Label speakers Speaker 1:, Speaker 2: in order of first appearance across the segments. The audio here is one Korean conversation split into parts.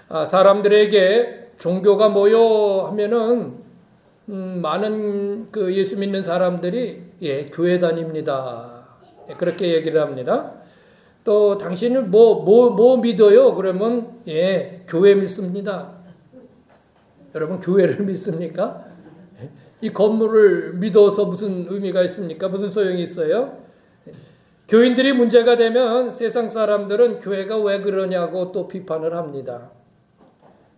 Speaker 1: 사람들에게 종교가 뭐요 하면은 많은 그 예수 믿는 사람들이 교회 다닙니다. 그렇게 얘기를 합니다. 또 당신은 뭐 믿어요? 그러면 교회 믿습니다. 여러분 교회를 믿습니까? 이 건물을 믿어서 무슨 의미가 있습니까? 무슨 소용이 있어요? 교인들이 문제가 되면 세상 사람들은 교회가 왜 그러냐고 또 비판을 합니다.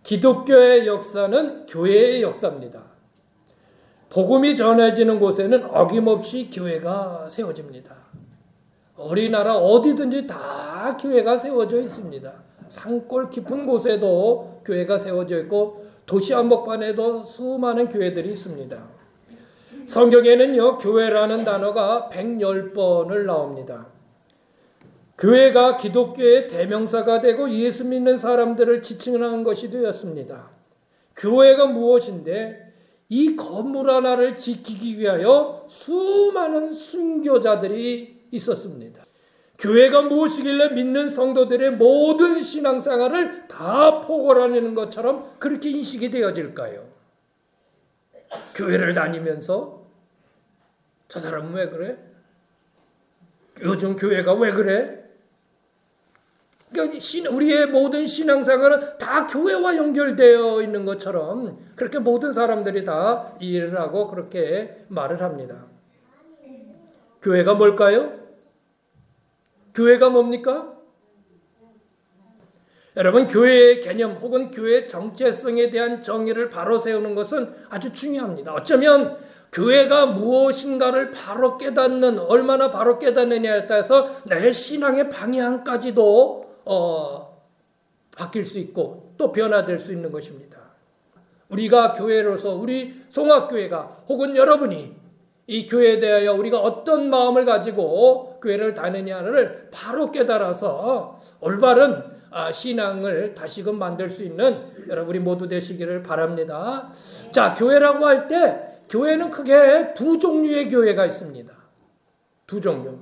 Speaker 1: 기독교의 역사는 교회의 역사입니다. 복음이 전해지는 곳에는 어김없이 교회가 세워집니다. 우리나라 어디든지 다 교회가 세워져 있습니다. 산골 깊은 곳에도 교회가 세워져 있고 도시 한복판에도 수많은 교회들이 있습니다. 성경에는요, 교회라는 단어가 110번을 나옵니다. 교회가 기독교의 대명사가 되고 예수 믿는 사람들을 지칭하는 것이 되었습니다. 교회가 무엇인데 이 건물 하나를 지키기 위하여 수많은 순교자들이 있었습니다. 교회가 무엇이길래 믿는 성도들의 모든 신앙생활을 다 포괄하는 것처럼 그렇게 인식이 되어질까요? 교회를 다니면서 저 사람은 왜 그래? 요즘 교회가 왜 그래? 그러니까 우리의 모든 신앙생활은 다 교회와 연결되어 있는 것처럼 그렇게 모든 사람들이 다 이해를 하고 그렇게 말을 합니다. 교회가 뭘까요? 교회가 뭡니까? 여러분, 교회의 개념 혹은 교회의 정체성에 대한 정의를 바로 세우는 것은 아주 중요합니다. 어쩌면 교회가 무엇인가를 바로 깨닫는, 얼마나 바로 깨닫느냐에 따라서 내 신앙의 방향까지도 바뀔 수 있고 또 변화될 수 있는 것입니다. 우리가 교회로서 우리 송악교회가 혹은 여러분이 이 교회에 대하여 우리가 어떤 마음을 가지고 교회를 다니냐를 바로 깨달아서 올바른 신앙을 다시금 만들 수 있는 여러분 우리 모두 되시기를 바랍니다. 자, 교회라고 할 때 교회는 크게 두 종류의 교회가 있습니다. 두 종류.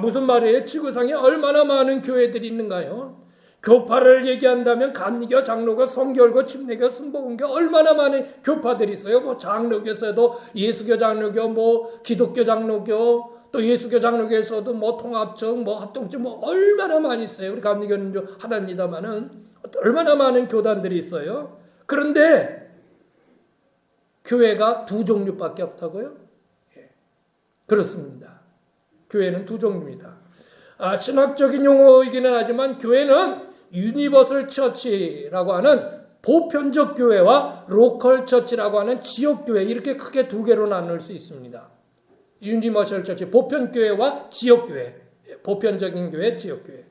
Speaker 1: 무슨 말이에요? 지구상에 얼마나 많은 교회들이 있는가요? 교파를 얘기한다면 감리교, 장로교, 성결교, 침례교, 순복음교 얼마나 많은 교파들이 있어요. 뭐 장로교에서도 예수교 장로교, 뭐 기독교 장로교, 또 예수교 장로교에서도 뭐 통합청, 뭐 합동청 뭐 얼마나 많이 있어요. 우리 감리교는 하나입니다만은 얼마나 많은 교단들이 있어요. 그런데 교회가 두 종류밖에 없다고요? 그렇습니다. 교회는 두 종류입니다. 신학적인 용어이기는 하지만 교회는 유니버설 처치라고 하는 보편적 교회와 로컬 처치라고 하는 지역 교회 이렇게 크게 두 개로 나눌 수 있습니다. 유니버설 처치, 보편 교회와 지역 교회, 보편적인 교회, 지역 교회.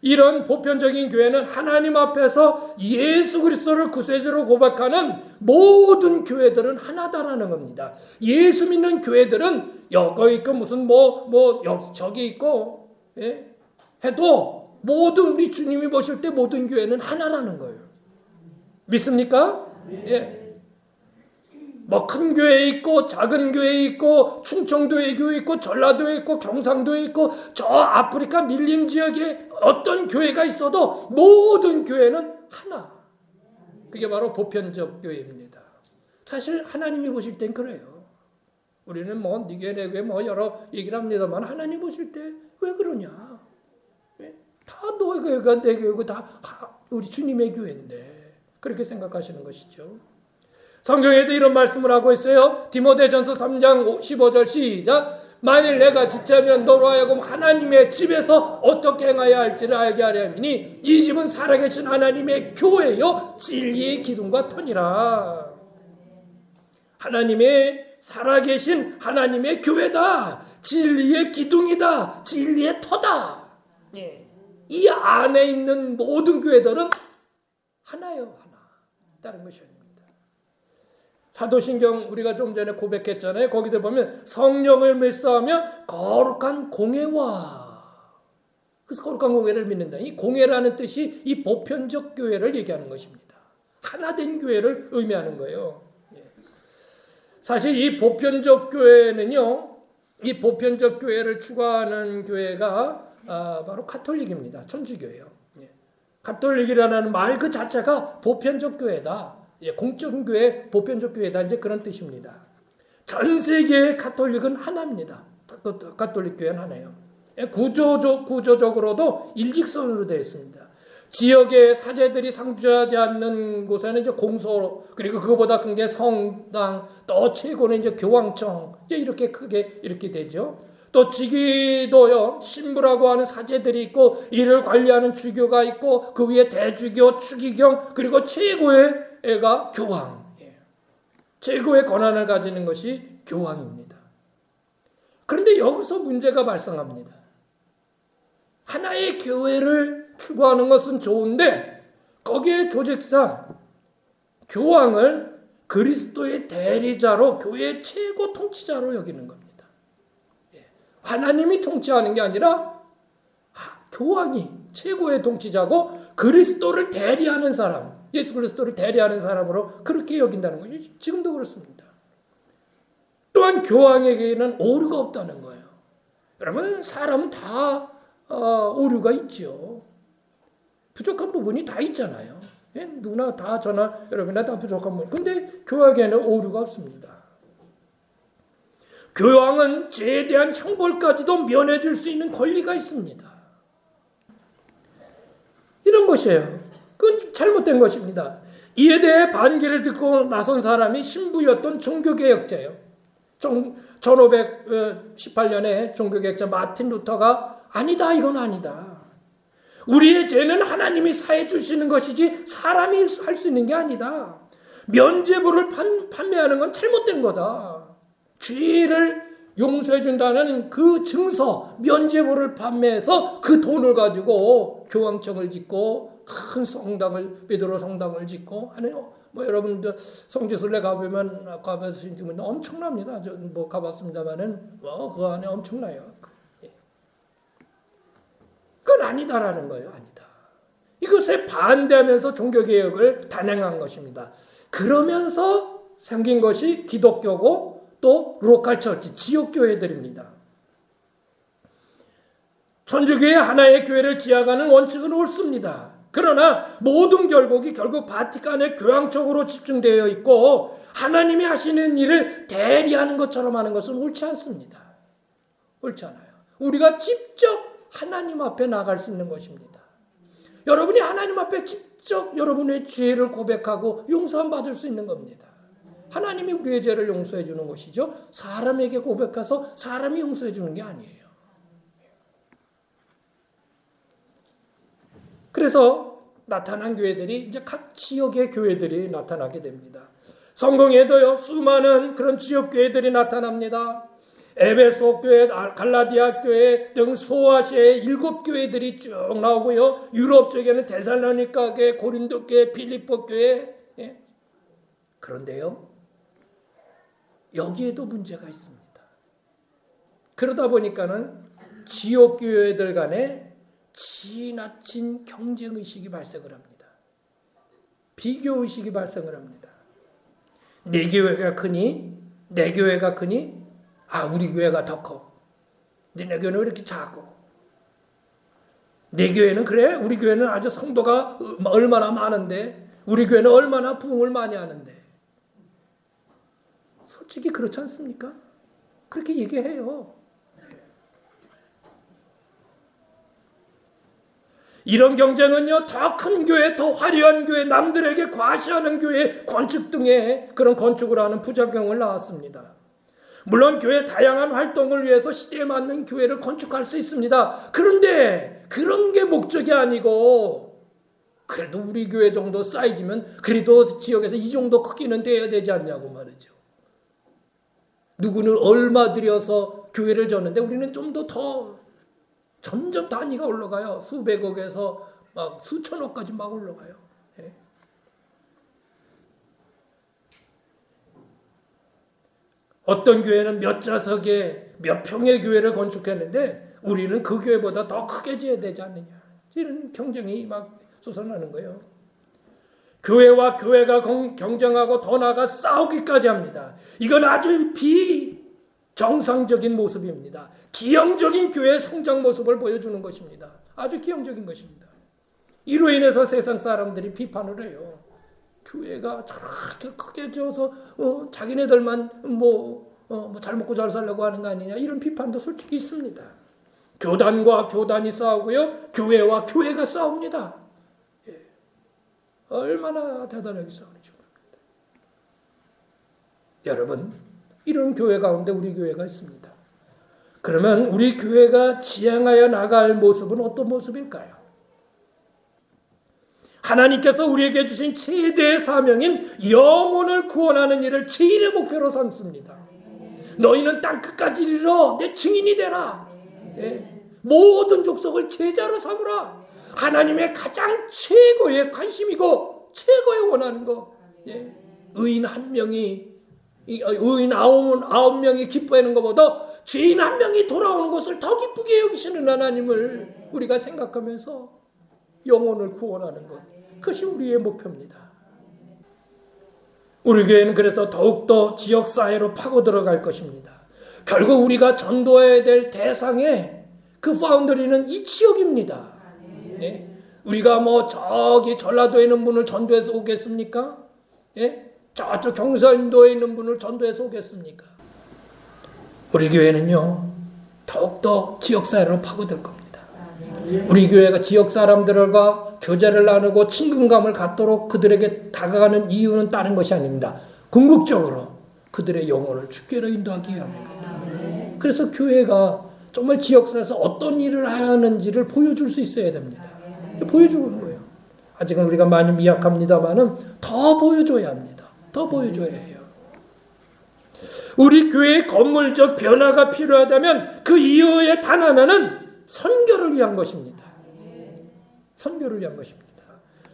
Speaker 1: 이런 보편적인 교회는 하나님 앞에서 예수 그리스도를 구세주로 고백하는 모든 교회들은 하나다라는 겁니다. 예수 믿는 교회들은 여기 있고 무슨 저기 있고 해도 모든 우리 주님이 보실 때 모든 교회는 하나라는 거예요. 믿습니까? 뭐 큰 교회 있고 작은 교회 있고 충청도에 교회 있고 전라도에 있고 경상도에 있고 저 아프리카 밀림 지역에 어떤 교회가 있어도 모든 교회는 하나. 그게 바로 보편적 교회입니다. 사실 하나님이 보실 땐 그래요. 우리는 뭐 네 교회 내 교회 뭐 여러 얘기를 합니다만 하나님 보실 때 왜 그러냐? 다 너의 교회가 내 교회고 다 우리 주님의 교회인데 그렇게 생각하시는 것이죠. 성경에도 이런 말씀을 하고 있어요. 디모데전서 3장 15절 시작. 만일 내가 지체하면 너로 하여금 하나님의 집에서 어떻게 행하여야 할지를 알게 하려 함이니 이 집은 살아계신 하나님의 교회요 진리의 기둥과 터니라. 하나님의 살아계신 하나님의 교회다. 진리의 기둥이다. 진리의 터다. 이 안에 있는 모든 교회들은 하나요, 하나. 다른 것이 아닙니다. 사도신경 우리가 좀 전에 고백했잖아요. 거기도 보면 성령을 믿사하며 거룩한 공회와, 그래서 거룩한 공회를 믿는다. 이 공회라는 뜻이 이 보편적 교회를 얘기하는 것입니다. 하나된 교회를 의미하는 거예요. 사실 이 보편적 교회는요, 이 보편적 교회를 추구하는 교회가 바로 가톨릭입니다. 천주교예요. 가톨릭이라는 말 그 자체가 보편적 교회다. 예, 공적인 교회, 보편적 교회다. 이제 그런 뜻입니다. 전 세계의 가톨릭은 하나입니다. 가톨릭 교회는 하나예요. 예, 구조적으로도 일직선으로 되어 있습니다. 지역의 사제들이 상주하지 않는 곳에는 이제 공소, 그리고 그거보다 큰 게 성당, 또 최고는 이제 교황청, 이제 이렇게 크게 이렇게 되죠. 또 지기도요, 신부라고 하는 사제들이 있고, 이를 관리하는 주교가 있고, 그 위에 대주교, 추기경, 그리고 최고의 애가 교황. 최고의 권한을 가지는 것이 교황입니다. 그런데 여기서 문제가 발생합니다. 하나의 교회를 추구하는 것은 좋은데 거기에 조직상 교황을 그리스도의 대리자로, 교회의 최고 통치자로 여기는 겁니다. 하나님이 통치하는 게 아니라 교황이 최고의 통치자고 그리스도를 대리하는 사람, 예수 그리스도를 대리하는 사람으로 그렇게 여긴다는 거죠. 지금도 그렇습니다. 또한 교황에게는 오류가 없다는 거예요. 여러분, 사람은 다 오류가 있죠. 부족한 부분이 다 있잖아요. 누구나 다, 저나 여러분이나 다 부족한 부분. 근데 교황에게는 오류가 없습니다. 교황은 죄에 대한 형벌까지도 면해줄 수 있는 권리가 있습니다. 이런 것이에요. 그건 잘못된 것입니다. 이에 대해 반기를 듣고 나선 사람이 신부였던 종교개혁자예요. 1518년에 종교개혁자 마틴 루터가 아니다, 이건 아니다. 우리의 죄는 하나님이 사해 주시는 것이지 사람이 할 수 있는 게 아니다. 면죄부를 판매하는 건 잘못된 거다. 죄를 용서해 준다는 그 증서, 면죄부를 판매해서 그 돈을 가지고 교황청을 짓고 큰 성당을, 베드로 성당을 짓고 하는, 뭐 여러분들 성지순례 가보시면 엄청납니다. 저 뭐 가봤습니다만은 그 안에 엄청나요. 그건 아니다라는 거예요. 아니다. 이것에 반대하면서 종교개혁을 단행한 것입니다. 그러면서 생긴 것이 기독교고 또 로컬 처치, 지역교회들입니다. 천주교회 하나의 교회를 지향하는 원칙은 옳습니다. 그러나 모든 결국 바티칸의 교황청으로 집중되어 있고 하나님이 하시는 일을 대리하는 것처럼 하는 것은 옳지 않습니다. 옳지 않아요. 우리가 직접 하나님 앞에 나갈 수 있는 것입니다. 여러분이 하나님 앞에 직접 여러분의 죄를 고백하고 용서함 받을 수 있는 겁니다. 하나님이 우리의 죄를 용서해 주는 것이죠. 사람에게 고백해서 사람이 용서해 주는 게 아니에요. 그래서 나타난 교회들이 이제 각 지역의 교회들이 나타나게 됩니다. 성경에도요, 수많은 그런 지역 교회들이 나타납니다. 에베소 교회, 갈라디아 교회 등 소아시아의 7교회들이 쭉 나오고요. 유럽 쪽에는 데살로니가 교회, 고린도 교회, 필리포 교회. 예. 그런데요, 여기에도 문제가 있습니다. 그러다 보니까는 지역 교회들 간에 지나친 경쟁의식이 발생을 합니다. 비교의식이 발생을 합니다. 내 교회가 크니? 내 교회가 크니? 우리 교회가 더 커. 내 교회는 왜 이렇게 작고? 내 교회는 그래? 우리 교회는 아주 성도가 얼마나 많은데, 우리 교회는 얼마나 부흥을 많이 하는데. 솔직히 그렇지 않습니까? 그렇게 얘기해요. 이런 경쟁은요, 더 큰 교회, 더 화려한 교회, 남들에게 과시하는 교회, 건축 등의 그런 건축을 하는 부작용을 낳았습니다. 물론 교회 다양한 활동을 위해서 시대에 맞는 교회를 건축할 수 있습니다. 그런데 그런 게 목적이 아니고, 그래도 우리 교회 정도 사이즈면 그래도 지역에서 이 정도 크기는 돼야 되지 않냐고 말이죠. 누구는 얼마 들여서 교회를 졌는데 우리는 좀 더 점점 단위가 올라가요. 수백억에서 막 수천억까지 막 올라가요. 예. 어떤 교회는 몇 좌석에 몇 평의 교회를 건축했는데 우리는 그 교회보다 더 크게 지어야 되지 않느냐. 이런 경쟁이 막 솟아나는 거예요. 교회와 교회가 경쟁하고 더 나아가 싸우기까지 합니다. 이건 아주 비정상적인 모습입니다. 기형적인 교회의 성장 모습을 보여주는 것입니다. 아주 기형적인 것입니다. 이로 인해서 세상 사람들이 비판을 해요. 교회가 저렇게 크게 지어서 자기네들만 잘 먹고 잘 살려고 하는 거 아니냐, 이런 비판도 솔직히 있습니다. 교단과 교단이 싸우고요, 교회와 교회가 싸웁니다. 예. 얼마나 대단하게 싸우는지 모릅니다. 여러분, 이런 교회 가운데 우리 교회가 있습니다. 그러면 우리 교회가 지향하여 나갈 모습은 어떤 모습일까요? 하나님께서 우리에게 주신 최대의 사명인 영혼을 구원하는 일을 제일의 목표로 삼습니다. 너희는 땅끝까지 이르러 내 증인이 되라. 예. 모든 족속을 제자로 삼으라. 하나님의 가장 최고의 관심이고 최고의 원하는 것. 예. 의인 한 명이, 의인 아홉 명이 기뻐하는 것보다 죄인 한 명이 돌아오는 것을 더 기쁘게 여기시는 하나님을 우리가 생각하면서 영혼을 구원하는 것, 그것이 우리의 목표입니다. 우리 교회는 그래서 더욱더 지역사회로 파고 들어갈 것입니다. 결국 우리가 전도해야 될 대상의 그 파운더리는 이 지역입니다. 예? 우리가 저기 전라도에 있는 분을 전도해서 오겠습니까? 예? 저쪽 경상도에 있는 분을 전도해서 오겠습니까? 우리 교회는요, 더욱더 지역사회로 파고들 겁니다. 우리 교회가 지역 사람들과 교제를 나누고 친근감을 갖도록 그들에게 다가가는 이유는 다른 것이 아닙니다. 궁극적으로 그들의 영혼을 주께로 인도하기 위함입니다. 그래서 교회가 정말 지역사회에서 어떤 일을 해야 하는지를 보여줄 수 있어야 됩니다. 보여주는 거예요. 아직은 우리가 많이 미약합니다만은 더 보여줘야 합니다. 더 보여줘야 해요. 우리 교회의 건물적 변화가 필요하다면 그 이유의 단 하나는 선교를 위한 것입니다. 선교를 위한 것입니다.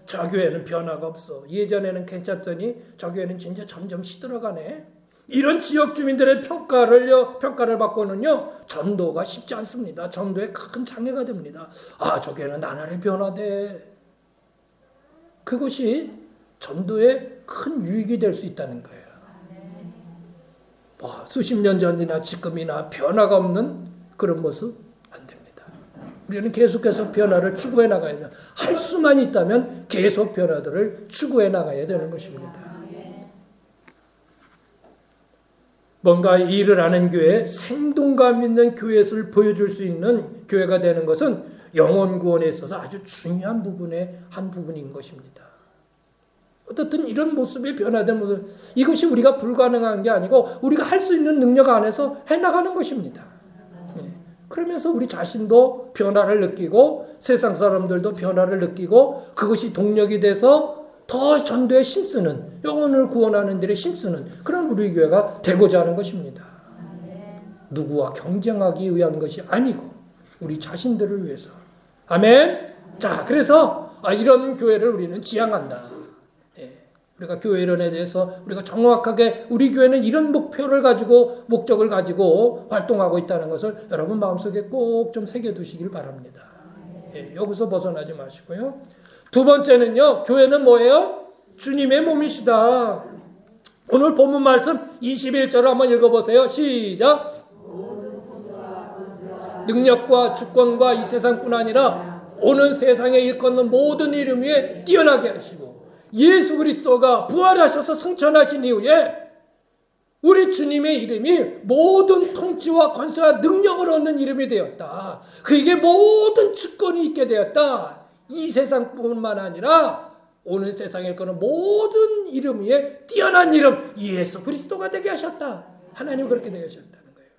Speaker 1: 저 교회는 변화가 없어. 예전에는 괜찮더니 저 교회는 진짜 점점 시들어가네. 이런 지역 주민들의 평가를 받고는요, 전도가 쉽지 않습니다. 전도에 큰 장애가 됩니다. 저 교회는 나날이 변화돼. 그것이 전도에 큰 유익이 될 수 있다는 거예요. 수십 년 전이나 지금이나 변화가 없는 그런 모습 안 됩니다. 우리는 계속해서 변화를 추구해 나가야 돼요. 할 수만 있다면 계속 변화들을 추구해 나가야 되는 것입니다. 뭔가 일을 하는 교회, 생동감 있는 교회를 보여줄 수 있는 교회가 되는 것은 영혼 구원에 있어서 아주 중요한 부분의 한 부분인 것입니다. 어떻든 이런 모습이 변화된 모습, 이것이 우리가 불가능한 게 아니고 우리가 할 수 있는 능력 안에서 해나가는 것입니다. 그러면서 우리 자신도 변화를 느끼고 세상 사람들도 변화를 느끼고 그것이 동력이 돼서 더 전도에 힘쓰는, 영혼을 구원하는 데에 힘쓰는 그런 우리 교회가 되고자 하는 것입니다. 누구와 경쟁하기 위한 것이 아니고 우리 자신들을 위해서. 아멘. 자, 그래서 이런 교회를 우리는 지향한다. 우리가 교회 이론에 대해서 우리가 정확하게 우리 교회는 이런 목표를 가지고 목적을 가지고 활동하고 있다는 것을 여러분 마음속에 꼭 좀 새겨두시길 바랍니다. 여기서 벗어나지 마시고요. 두 번째는요, 교회는 뭐예요? 주님의 몸이시다. 오늘 본문 말씀 21절을 한번 읽어보세요. 시작. 능력과 주권과 이 세상뿐 아니라 오는 세상에 일컫는 모든 이름 위에 뛰어나게 하시고 예수 그리스도가 부활하셔서 승천하신 이후에 우리 주님의 이름이 모든 통치와 권세와 능력을 얻는 이름이 되었다. 그에게 모든 주권이 있게 되었다. 이 세상뿐만 아니라 오는 세상에 일컫는 모든 이름 위에 뛰어난 이름 예수 그리스도가 되게 하셨다. 하나님 그렇게 되게 하셨다는 거예요.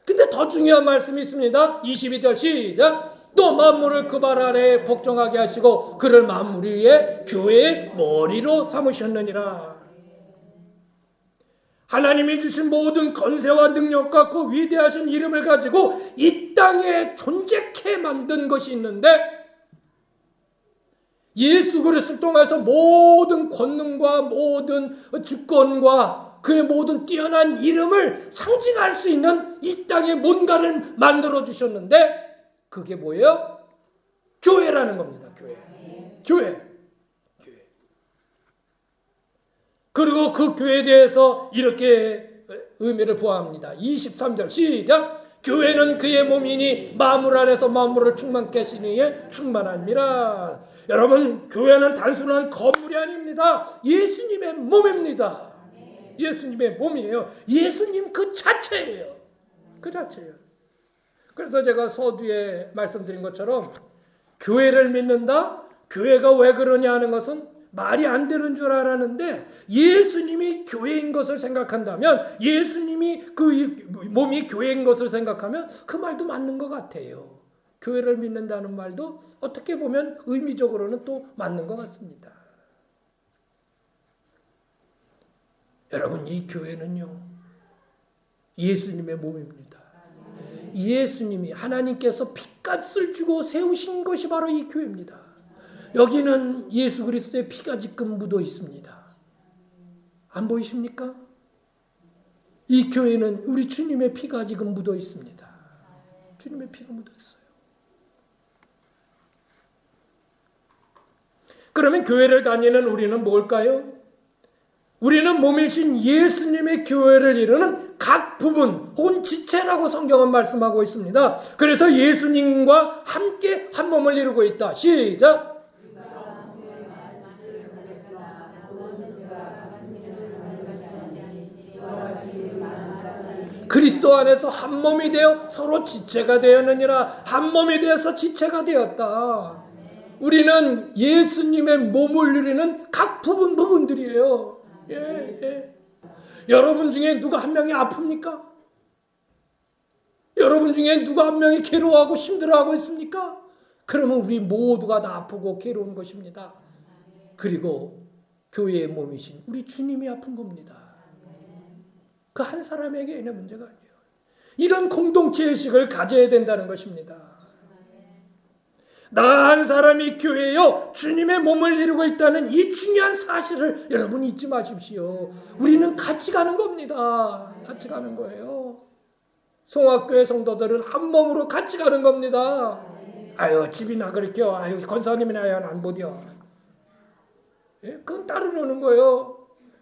Speaker 1: 근데 더 중요한 말씀이 있습니다. 22절 시작. 또 만물을 그 발 아래에 복종하게 하시고 그를 만물 위에 교회의 머리로 삼으셨느니라. 하나님이 주신 모든 권세와 능력과 그 위대하신 이름을 가지고 이 땅에 존재케 만든 것이 있는데 예수 그리스도를 통해서 모든 권능과 모든 주권과 그의 모든 뛰어난 이름을 상징할 수 있는 이 땅에 뭔가를 만들어 주셨는데 그게 뭐예요? 교회라는 겁니다. 교회. 그리고 그 교회에 대해서 이렇게 의미를 부여합니다. 23절 시작. 교회는 그의 몸이니 만물 안에서 만물을 충만케 하시니 이에 충만합니다. 여러분, 교회는 단순한 건물이 아닙니다. 예수님의 몸입니다. 예수님의 몸이에요. 예수님 그 자체예요. 그 자체예요. 그래서 제가 서두에 말씀드린 것처럼 교회를 믿는다? 교회가 왜 그러냐 하는 것은 말이 안 되는 줄 알았는데, 예수님이 교회인 것을 생각한다면, 예수님이 그 몸이 교회인 것을 생각하면 그 말도 맞는 것 같아요. 교회를 믿는다는 말도 어떻게 보면 의미적으로는 또 맞는 것 같습니다. 여러분, 이 교회는요, 예수님의 몸입니다. 예수님이, 하나님께서 핏값을 주고 세우신 것이 바로 이 교회입니다. 여기는 예수 그리스도의 피가 지금 묻어 있습니다. 안 보이십니까? 이 교회는 우리 주님의 피가 지금 묻어 있습니다. 주님의 피가 묻어 있어요. 그러면 교회를 다니는 우리는 뭘까요? 우리는 몸이신 예수님의 교회를 이루는 각 부분 혹은 지체라고 성경은 말씀하고 있습니다. 그래서 예수님과 함께 한 몸을 이루고 있다. 시작. 그리스도 안에서 한 몸이 되어 서로 지체가 되었느니라. 한 몸이 되어서 지체가 되었다. 우리는 예수님의 몸을 누리는 각 부분들이에요. 예. 여러분 중에 누가 한 명이 아픕니까? 여러분 중에 누가 한 명이 괴로워하고 힘들어하고 있습니까? 그러면 우리 모두가 다 아프고 괴로운 것입니다. 그리고 교회의 몸이신 우리 주님이 아픈 겁니다. 그 한 사람에게 있는 문제가 아니에요. 이런 공동체의식을 가져야 된다는 것입니다. 나 한 사람이 교회요 주님의 몸을 이루고 있다는 이 중요한 사실을 여러분 잊지 마십시오. 우리는 같이 가는 겁니다. 같이 가는 거예요. 송악교회 성도들은 한 몸으로 같이 가는 겁니다. 아유, 집이나 그렇게요. 아유, 권사님이나 안 보디요. 예? 그건 따르려는 거예요.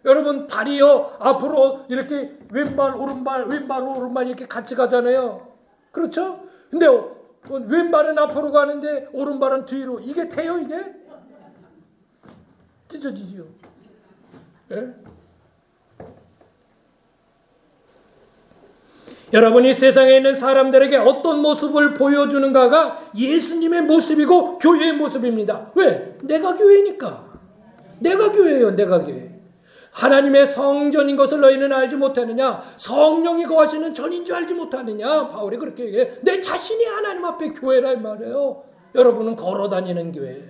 Speaker 1: 여러분, 발이요 앞으로 이렇게 왼발 오른발 이렇게 같이 가잖아요. 그렇죠? 근데 왼발은 앞으로 가는데 오른발은 뒤로. 이게 돼요, 이게? 찢어지죠. 예? 여러분이 세상에 있는 사람들에게 어떤 모습을 보여주는가가 예수님의 모습이고 교회의 모습입니다. 왜? 내가 교회니까. 내가 교회예요. 내가 교회. 하나님의 성전인 것을 너희는 알지 못하느냐? 성령이 거하시는 전인 줄 알지 못하느냐? 바울이 그렇게 얘기해. 내 자신이 하나님 앞에 교회라 이 말이에요. 여러분은 걸어다니는 교회.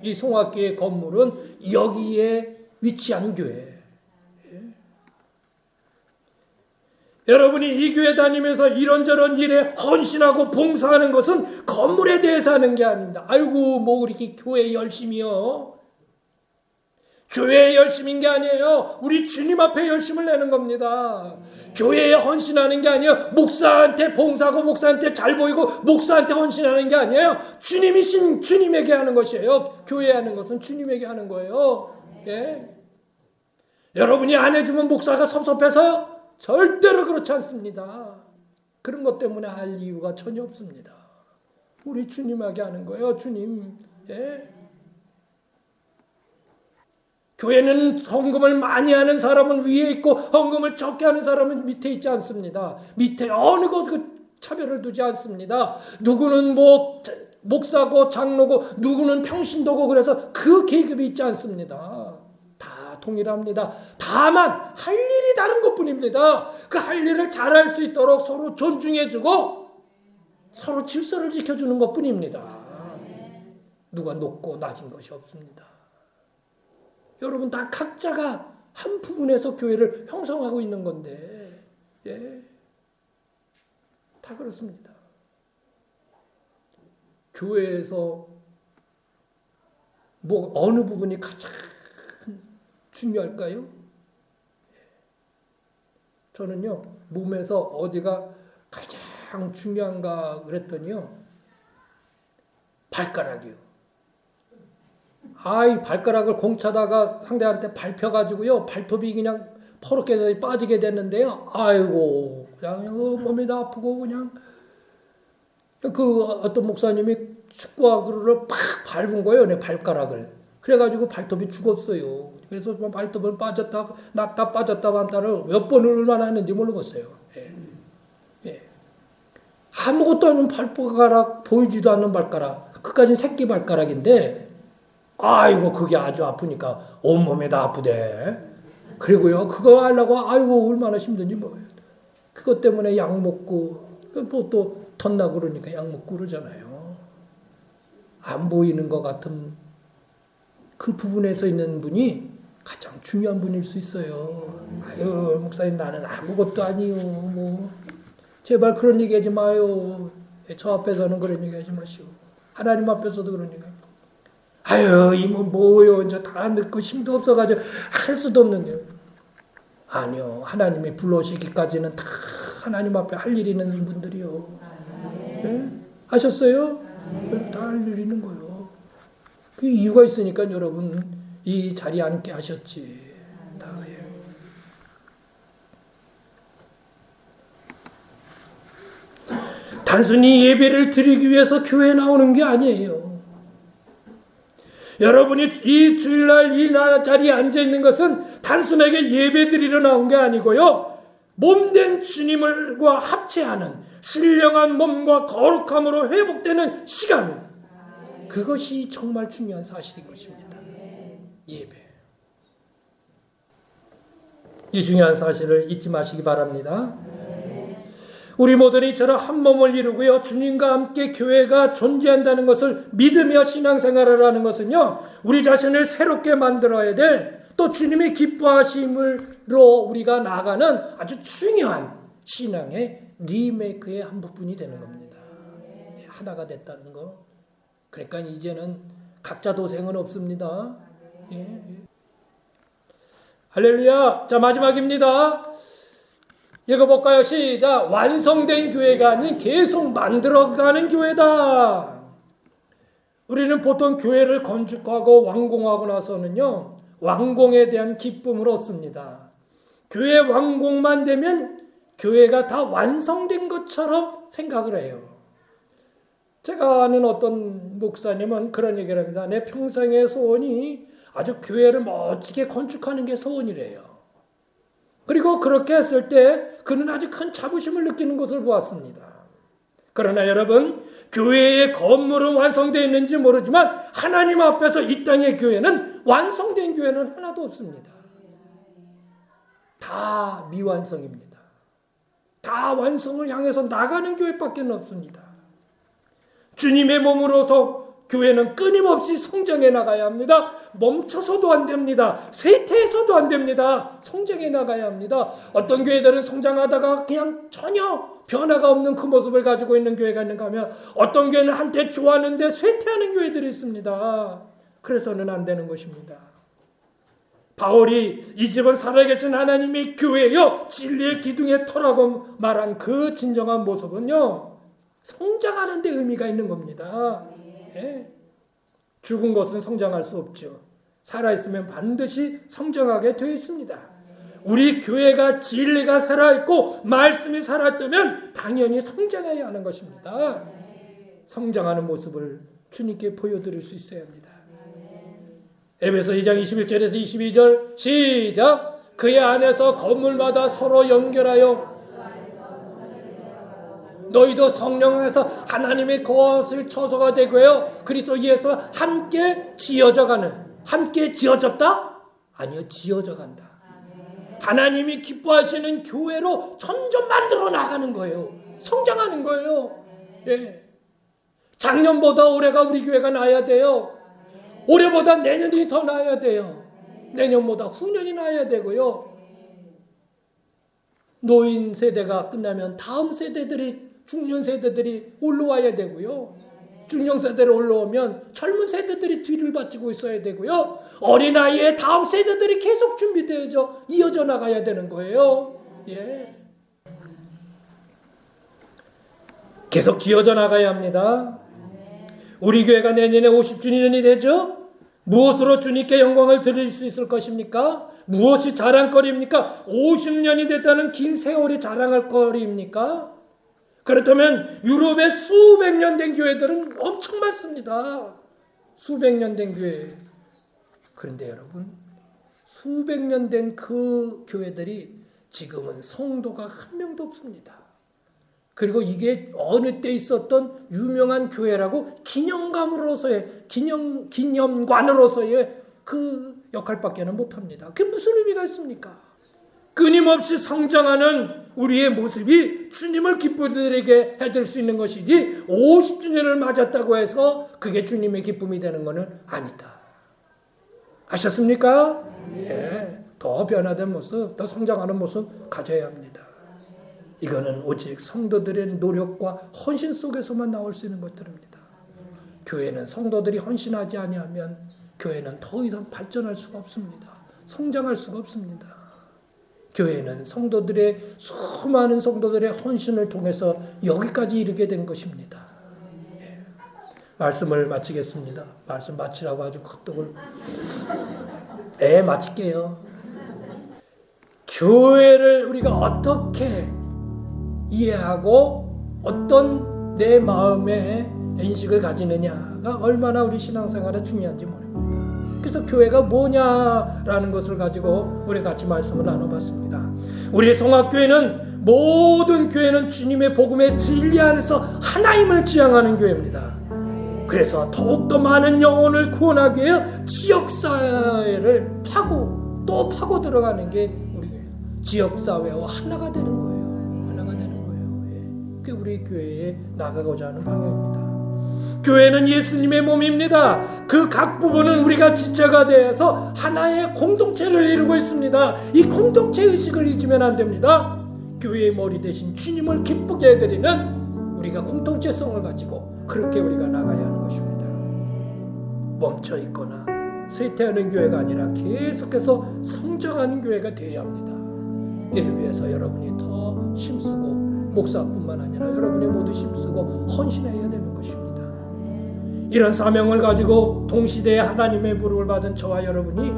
Speaker 1: 이 송악교회 건물은 여기에 위치한 교회. 예. 여러분이 이 교회 다니면서 이런저런 일에 헌신하고 봉사하는 것은 건물에 대해서 하는 게 아닙니다. 아이고, 뭐 그렇게 교회 열심히요. 교회에 열심인 게 아니에요. 우리 주님 앞에 열심을 내는 겁니다. 교회에 헌신하는 게 아니에요. 목사한테 봉사하고 목사한테 잘 보이고 목사한테 헌신하는 게 아니에요. 주님이신 주님에게 하는 것이에요. 교회에 하는 것은 주님에게 하는 거예요. 예. 여러분이 안 해주면 목사가 섭섭해서요? 절대로 그렇지 않습니다. 그런 것 때문에 할 이유가 전혀 없습니다. 우리 주님에게 하는 거예요. 주님. 예. 교회는 헌금을 많이 하는 사람은 위에 있고 헌금을 적게 하는 사람은 밑에 있지 않습니다. 밑에 어느 것 차별을 두지 않습니다. 누구는 뭐 목사고 장로고 누구는 평신도고 그래서 그 계급이 있지 않습니다. 다 동일합니다. 다만 할 일이 다른 것뿐입니다. 그 할 일을 잘할 수 있도록 서로 존중해주고 서로 질서를 지켜주는 것뿐입니다. 누가 높고 낮은 것이 없습니다. 여러분 다 각자가 한 부분에서 교회를 형성하고 있는 건데, 예, 다 그렇습니다. 교회에서 뭐 어느 부분이 가장 중요할까요? 저는요 몸에서 어디가 가장 중요한가 그랬더니요 발가락이요. 이 발가락을 공차다가 상대한테 밟혀가지고요 발톱이 그냥 퍼렇게 빠지게 됐는데요. 아이고 그냥 몸이 다 아프고 그냥 그 어떤 목사님이 축구화를 팍 밟은 거예요. 내 발가락을. 그래가지고 발톱이 죽었어요. 그래서 발톱을 빠졌다 났다 빠졌다 왔다를 몇 번을 얼마나 했는지 모르겠어요. 예. 예. 아무것도 아닌 발가락, 보이지도 않는 발가락, 그까진 새끼 발가락인데, 아이고 그게 아주 아프니까 온몸이 다 아프대. 그리고요 그거 하려고 아이고 얼마나 힘든지 뭐예요. 그것 때문에 약 먹고 뭐 또 덧나고 그러니까 약 먹고 그러잖아요. 안 보이는 것 같은 그 부분에 서 있는 분이 가장 중요한 분일 수 있어요. 아유 목사님 나는 아무것도 아니요. 뭐 제발 그런 얘기하지 마요. 저 앞에서는 그런 얘기하지 마시오. 하나님 앞에서도 그런 얘기. 아유 이모 뭐요. 이제 다 늙고 힘도 없어가지고 할 수도 없는데. 아니요. 하나님이 불러오시기까지는 다 하나님 앞에 할 일 있는 분들이요. 예? 아셨어요? 다 할 일 있는 거예요. 그 이유가 있으니까 여러분 이 자리에 앉게 하셨지. 다 예. 단순히 예배를 드리기 위해서 교회에 나오는 게 아니에요. 여러분이 이 주일날 이 자리에 앉아 있는 것은 단순하게 예배 드리러 나온 게 아니고요. 몸된 주님과 합체하는 신령한 몸과 거룩함으로 회복되는 시간. 그것이 정말 중요한 사실인 것입니다. 예배. 이 중요한 사실을 잊지 마시기 바랍니다. 우리 모두는 이처럼 한 몸을 이루고요. 주님과 함께 교회가 존재한다는 것을 믿으며 신앙생활을 하는 것은요. 우리 자신을 새롭게 만들어야 될 또 주님이 기뻐하심으로 우리가 나가는 아주 중요한 신앙의 리메이크의 한 부분이 되는 겁니다. 하나가 됐다는 거. 그러니까 이제는 각자 도생은 없습니다. 예. 할렐루야. 자 마지막입니다. 읽어볼까요? 시작. 완성된 교회가 아닌 계속 만들어가는 교회다. 우리는 보통 교회를 건축하고 완공하고 나서는요. 완공에 대한 기쁨을 얻습니다. 교회 완공만 되면 교회가 다 완성된 것처럼 생각을 해요. 제가 아는 어떤 목사님은 그런 얘기를 합니다. 내 평생의 소원이 아주 교회를 멋지게 건축하는 게 소원이래요. 그리고 그렇게 했을 때 그는 아주 큰 자부심을 느끼는 것을 보았습니다. 그러나 여러분, 교회의 건물은 완성되어 있는지 모르지만 하나님 앞에서 이 땅의 교회는 완성된 교회는 하나도 없습니다. 다 미완성입니다. 다 완성을 향해서 나가는 교회밖에 없습니다. 주님의 몸으로서 교회는 끊임없이 성장해 나가야 합니다. 멈춰서도 안 됩니다. 쇠퇴해서도 안 됩니다. 성장해 나가야 합니다. 어떤 교회들은 성장하다가 그냥 전혀 변화가 없는 그 모습을 가지고 있는 교회가 있는가 하면 어떤 교회는 한때 좋아하는데 쇠퇴하는 교회들이 있습니다. 그래서는 안 되는 것입니다. 바울이 이 집은 살아계신 하나님의 교회요 진리의 기둥의 터라고 말한 그 진정한 모습은요 성장하는 데 의미가 있는 겁니다. 예. 죽은 것은 성장할 수 없죠. 살아있으면 반드시 성장하게 되어 있습니다. 우리 교회가 진리가 살아있고 말씀이 살아있다면 당연히 성장해야 하는 것입니다. 성장하는 모습을 주님께 보여드릴 수 있어야 합니다. 에베소 2장 21절에서 22절 시작. 그의 안에서 건물마다 서로 연결하여 너희도 성령 안에서 하나님의 것을 처소가 되고요. 그리스도 예수 함께 지어져가는. 함께 지어졌다? 아니요. 지어져 간다. 하나님이 기뻐하시는 교회로 점점 만들어 나가는 거예요. 성장하는 거예요. 예. 작년보다 올해가 우리 교회가 나아야 돼요. 올해보다 내년이 더 나아야 돼요. 내년보다 후년이 나아야 되고요. 노인 세대가 끝나면 다음 세대들이 중년 세대들이 올라와야 되고요. 중년 세대로 올라오면 젊은 세대들이 뒤를 바치고 있어야 되고요. 어린아이의 다음 세대들이 계속 준비되어져 이어져 나가야 되는 거예요. 예. 계속 지어져 나가야 합니다. 우리 교회가 내년에 50주년이 되죠? 무엇으로 주님께 영광을 드릴 수 있을 것입니까? 무엇이 자랑거리입니까? 50년이 됐다는 긴 세월이 자랑할 거리입니까? 그렇다면 유럽의 수백 년 된 교회들은 엄청 많습니다. 수백 년 된 교회. 그런데 여러분, 수백 년 된 그 교회들이 지금은 성도가 한 명도 없습니다. 그리고 이게 어느 때 있었던 유명한 교회라고 기념관으로서의 그 역할밖에는 못합니다. 그게 무슨 의미가 있습니까? 끊임없이 성장하는 우리의 모습이 주님을 기쁘게 해줄 수 있는 것이지 50주년을 맞았다고 해서 그게 주님의 기쁨이 되는 것은 아니다. 아셨습니까? 네. 더 변화된 모습, 더 성장하는 모습 가져야 합니다. 이거는 오직 성도들의 노력과 헌신 속에서만 나올 수 있는 것들입니다. 교회는 성도들이 헌신하지 아니하면 교회는 더 이상 발전할 수가 없습니다. 성장할 수가 없습니다. 교회는 수많은 성도들의 헌신을 통해서 여기까지 이르게 된 것입니다. 예. 말씀을 마치겠습니다. 말씀 마치라고 아주 컷떡을. 마칠게요. 교회를 우리가 어떻게 이해하고 어떤 내 마음의 인식을 가지느냐가 얼마나 우리 신앙생활에 중요한지 모릅니다. 그래서 교회가 뭐냐라는 것을 가지고 우리 같이 말씀을 나눠봤습니다. 우리 성악교회는 모든 교회는 주님의 복음의 진리 안에서 하나임을 지향하는 교회입니다. 그래서 더욱더 많은 영혼을 구원하기 위해 지역사회를 파고 들어가는 게 우리 지역사회와 하나가 되는 거예요. 하나가 되는 거예요. 예. 그게 우리 교회에 나가고자 하는 방향입니다. 교회는 예수님의 몸입니다. 그 각 부분은 우리가 지체가 되어서 하나의 공동체를 이루고 있습니다. 이 공동체 의식을 잊으면 안 됩니다. 교회의 머리 대신 주님을 기쁘게 해드리는 우리가 공동체성을 가지고 그렇게 우리가 나가야 하는 것입니다. 멈춰 있거나 쇠퇴하는 교회가 아니라 계속해서 성장하는 교회가 되어야 합니다. 이를 위해서 여러분이 더 힘쓰고 목사뿐만 아니라 여러분이 모두 힘쓰고 헌신해야 되는 것입니다. 이런 사명을 가지고 동시대에 하나님의 부름을 받은 저와 여러분이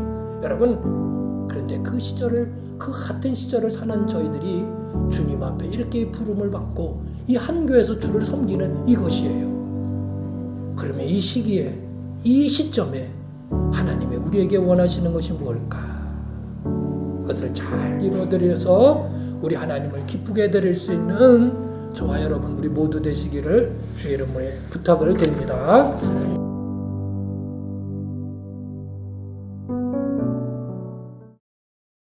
Speaker 1: 그런데 그 같은 시절을 사는 저희들이 주님 앞에 이렇게 부름을 받고 이 한 교회에서 주를 섬기는 이것이에요. 그러면 이 시기에 이 시점에 하나님이 우리에게 원하시는 것이 뭘까? 그것을 잘 이루어드려서 우리 하나님을 기쁘게 해드릴 수 있는 저와 여러분 우리 모두 되시기를 주의 이름으로 부탁을 드립니다.